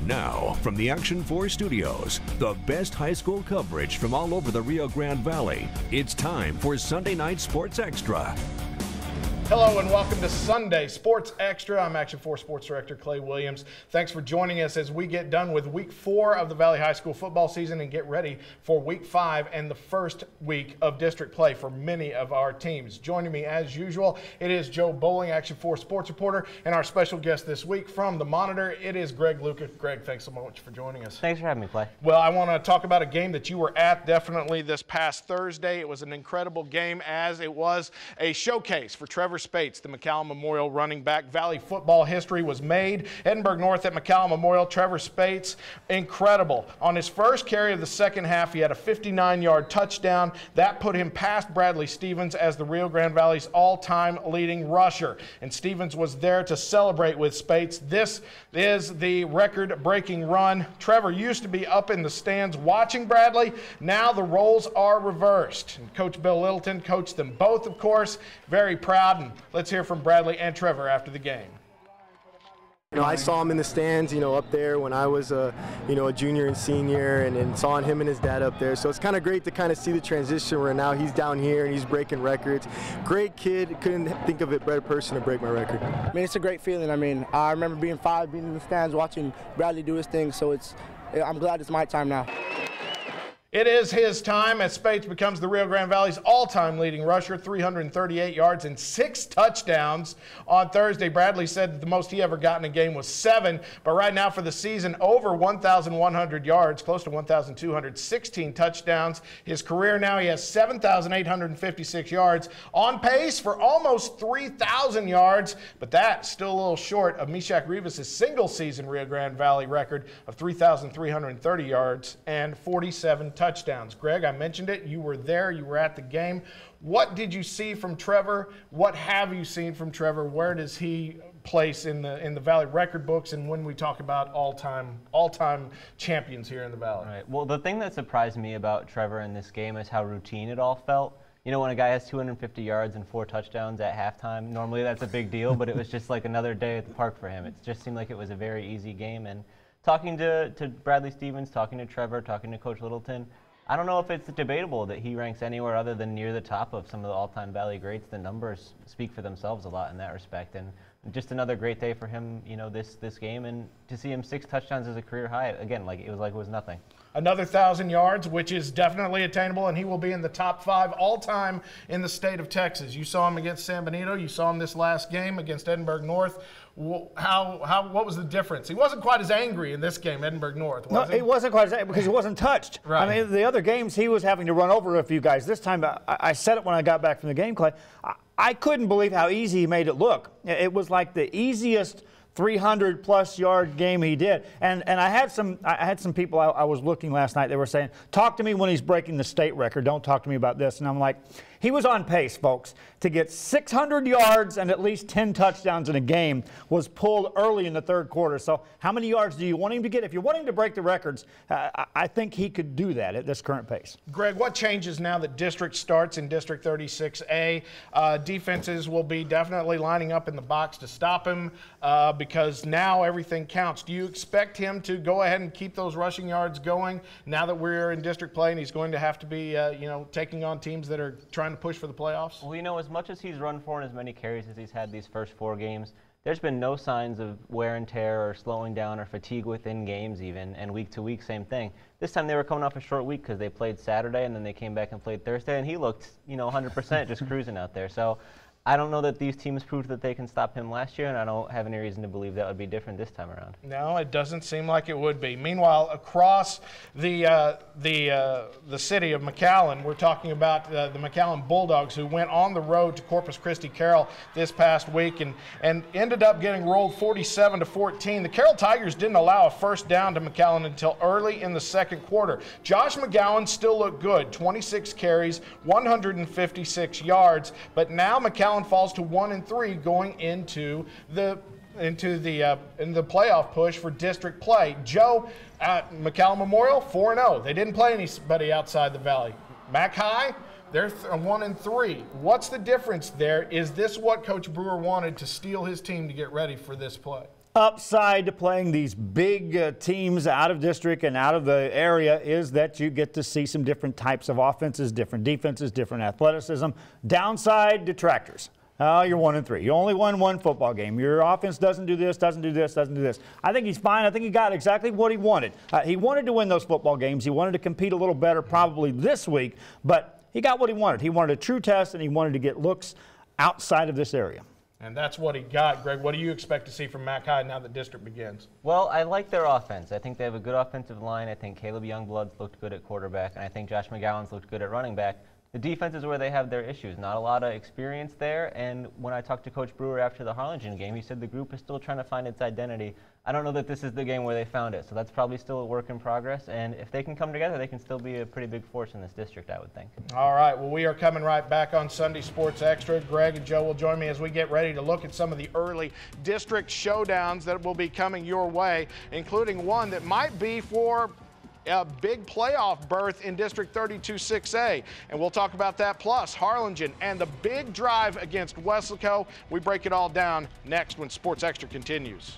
Now, from the Action 4 studios, the best high school coverage from all over the Rio Grande Valley. It's time for Sunday Night Sports Extra. Hello and welcome to Sunday Sports Extra. I'm Action 4 Sports Director Clay Williams. Thanks for joining us as we get done with Week 4 of the Valley High School football season and get ready for Week 5 and the first week of district play for many of our teams. Joining me as usual, it is Joe Bowling, Action 4 Sports Reporter, and our special guest this week from the Monitor, it is Greg Luca. Greg, thanks so much for joining us. Thanks for having me, Clay. Well, I want to talk about a game that you were at definitely this past Thursday. It was an incredible game as it was a showcase for Trevor Spates, the McAllen Memorial running back. Valley football history was made. Edinburgh North at McAllen Memorial. Trevor Spates, incredible. On his first carry of the second half, he had a 59-yard touchdown. That put him past Bradley Stephens as the Rio Grande Valley's all-time leading rusher. And Stephens was there to celebrate with Spates. This is the record-breaking run. Trevor used to be up in the stands watching Bradley. Now the roles are reversed. And Coach Bill Littleton coached them both, of course. Very proud. And let's hear from Bradley and Trevor after the game. I saw him in the stands, up there when I was a junior and senior, and saw him and his dad up there. So it's kind of great to kind of see the transition where now he's down here and he's breaking records. Great kid. Couldn't think of a better person to break my record. It's a great feeling. I remember being 5, being in the stands, watching Bradley do his thing. So I'm glad it's my time now. It is his time as Spates becomes the Rio Grande Valley's all-time leading rusher, 338 yards and 6 touchdowns on Thursday. Bradley said that the most he ever got in a game was 7, but right now for the season, over 1,100 yards, close to 1,216 touchdowns. His career now, he has 7,856 yards, on pace for almost 3,000 yards, but that's still a little short of Meshach Rivas' single-season Rio Grande Valley record of 3,330 yards and 47 touchdowns. Greg, I mentioned it. You were there. You were at the game. What did you see from Trevor? What have you seen from Trevor? Where does he place in the Valley record books? And when we talk about all-time champions here in the Valley. Right. Well, the thing that surprised me about Trevor in this game is how routine it all felt. When a guy has 250 yards and 4 touchdowns at halftime, normally that's a big deal, but it was just like another day at the park for him. It just seemed like it was a very easy game. And talking to Bradley Stephens, talking to Trevor, talking to Coach Littleton, I don't know if it's debatable that he ranks anywhere other than near the top of some of the all-time Valley greats. The numbers speak for themselves a lot in that respect. And just another great day for him, this game. And to see him 6 touchdowns as a career high, again, it was nothing. Another 1,000 yards, which is definitely attainable, and he will be in the top 5 all-time in the state of Texas. You saw him against San Benito. You saw him this last game against Edinburgh North. What was the difference? He wasn't quite as angry in this game, Edinburgh North, was he? No, he wasn't quite as angry because he wasn't touched. Right. The other games he was having to run over a few guys. This time, I said it when I got back from the game, Clay. I couldn't believe how easy he made it look. It was like the easiest 300-plus yard game he did. And I had some people I was looking last night, they were saying, talk to me when he's breaking the state record. Don't talk to me about this. And I'm like, he was on pace, folks, to get 600 yards and at least 10 touchdowns in a game. Was pulled early in the third quarter. So how many yards do you want him to get? If you're wanting to break the records, I think he could do that at this current pace. Greg, what changes now that district starts in District 36A? Defenses will be definitely lining up in the box to stop him because now everything counts. Do you expect him to go ahead and keep those rushing yards going now that we're in district play and he's going to have to be taking on teams that are trying to push for the playoffs? Well, as much as he's run for and as many carries as he's had these first 4 games, there's been no signs of wear and tear or slowing down or fatigue within games even, and week to week, same thing. This time they were coming off a short week because they played Saturday and then they came back and played Thursday, and he looked, 100% just cruising out there. So I don't know that these teams proved that they can stop him last year, and I don't have any reason to believe that would be different this time around. No, it doesn't seem like it would be. Meanwhile, across the city of McAllen, we're talking about the McAllen Bulldogs, who went on the road to Corpus Christi Carroll this past week and ended up getting rolled 47-14. The Carroll Tigers didn't allow a first down to McAllen until early in the second quarter. Josh McGowan still looked good, 26 carries, 156 yards, but now McAllen falls to 1-3 going into the playoff push for district play. Joe, McAllen Memorial 4-0. They didn't play anybody outside the Valley. Mac High, they're 1-3. What's the difference there? Is this what Coach Brewer wanted to steal his team to get ready for this play? upside to playing these big teams out of district and out of the area is that you get to see some different types of offenses, different defenses, different athleticism. Downside, detractors. You're 1-3. You only won one football game. Your offense doesn't do this, doesn't do this, doesn't do this. I think he's fine. I think he got exactly what he wanted. He wanted to win those football games. He wanted to compete a little better probably this week, but he got what he wanted. He wanted a true test, and he wanted to get looks outside of this area. And that's what he got. Greg, what do you expect to see from McAllen now that district begins? Well, I like their offense. I think they have a good offensive line. I think Caleb Youngblood's looked good at quarterback, and I think Josh McGowan's looked good at running back. The defense is where they have their issues. Not a lot of experience there, and when I talked to Coach Brewer after the Harlingen game, he said the group is still trying to find its identity. I don't know that this is the game where they found it, so that's probably still a work in progress, and if they can come together, they can still be a pretty big force in this district, I would think. All right, well, we are coming right back on Sunday Sports Extra. Greg and Joe will join me as we get ready to look at some of the early district showdowns that will be coming your way, including one that might be for a big playoff berth in District 32-6A. And we'll talk about that, plus Harlingen and the big drive against Weslaco. We break it all down next when Sports Extra continues.